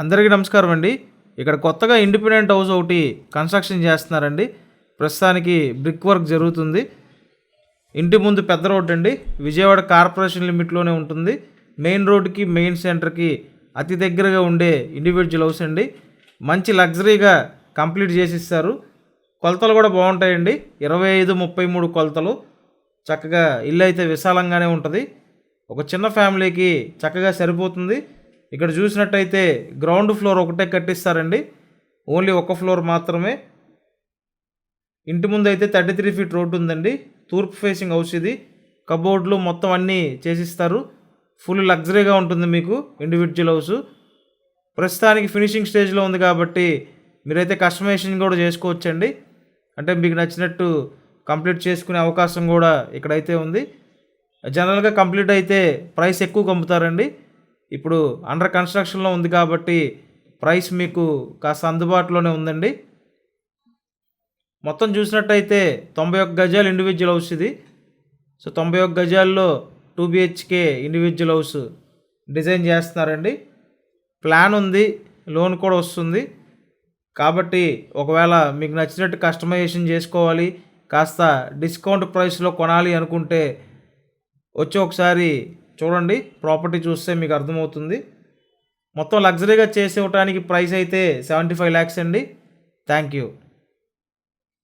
అందరికీ నమస్కారం అండి. ఇక్కడ కొత్తగా ఇండిపెండెంట్ హౌస్ ఒకటి కన్స్ట్రక్షన్ చేస్తున్నారండి. ప్రస్తుతానికి బ్రిక్ వర్క్ జరుగుతుంది. ఇంటి ముందు పెద్ద రోడ్ అండి. విజయవాడ కార్పొరేషన్ లిమిట్లోనే ఉంటుంది. మెయిన్ రోడ్డుకి మెయిన్ సెంటర్కి అతి దగ్గరగా ఉండే ఇండివిజువల్ హౌస్ అండి. మంచి లగ్జరీగా కంప్లీట్ చేసిస్తారు. కొలతలు కూడా బాగుంటాయండి. 25-33 కొలతలు. చక్కగా ఇల్లు అయితే విశాలంగానే ఉంటుంది. ఒక చిన్న ఫ్యామిలీకి చక్కగా సరిపోతుంది. ఇక్కడ చూసినట్టయితే గ్రౌండ్ ఫ్లోర్ ఒకటే కట్టిస్తారండి. ఓన్లీ ఒక ఫ్లోర్ మాత్రమే. ఇంటి ముందు అయితే 33 ఫీట్ రోడ్డు ఉందండి. తూర్పు ఫేసింగ్ హౌస్ ఇది. కబోర్డ్లు మొత్తం అన్నీ చేసిస్తారు. ఫుల్ లగ్జరీగా ఉంటుంది మీకు ఇండివిజువల్ హౌస్. ప్రస్తుతానికి ఫినిషింగ్ స్టేజ్లో ఉంది కాబట్టి మీరైతే కస్టమైజేషన్ కూడా చేసుకోవచ్చండి. అంటే మీకు నచ్చినట్టు కంప్లీట్ చేసుకునే అవకాశం కూడా ఇక్కడైతే ఉంది. జనరల్గా కంప్లీట్ అయితే ప్రైస్ ఎక్కువ అమ్ముతారండి. ఇప్పుడు అండర్ కన్స్ట్రక్షన్లో ఉంది కాబట్టి ప్రైస్ మీకు కాస్త అందుబాటులోనే ఉందండి. మొత్తం చూసినట్టయితే 91 గజాలు ఇండివిజువల్ హౌస్ ఇది. సో 91 గజాల్లో 2 BHK ఇండివిజువల్ హౌస్ డిజైన్ చేస్తున్నారండి. ప్లాన్ ఉంది, లోన్ కూడా వస్తుంది. కాబట్టి ఒకవేళ మీకు నచ్చినట్టు కస్టమైజేషన్ చేసుకోవాలి, కాస్త డిస్కౌంట్ ప్రైస్లో కొనాలి అనుకుంటే వచ్చి ఒకసారి చూడండి. ప్రాపర్టీ చూస్తే మీకు అర్థమవుతుంది. మొత్తం లగ్జరీగా చేసి ఇవ్వడానికి ప్రైస్ అయితే 75 lakhs అండి. Thank you.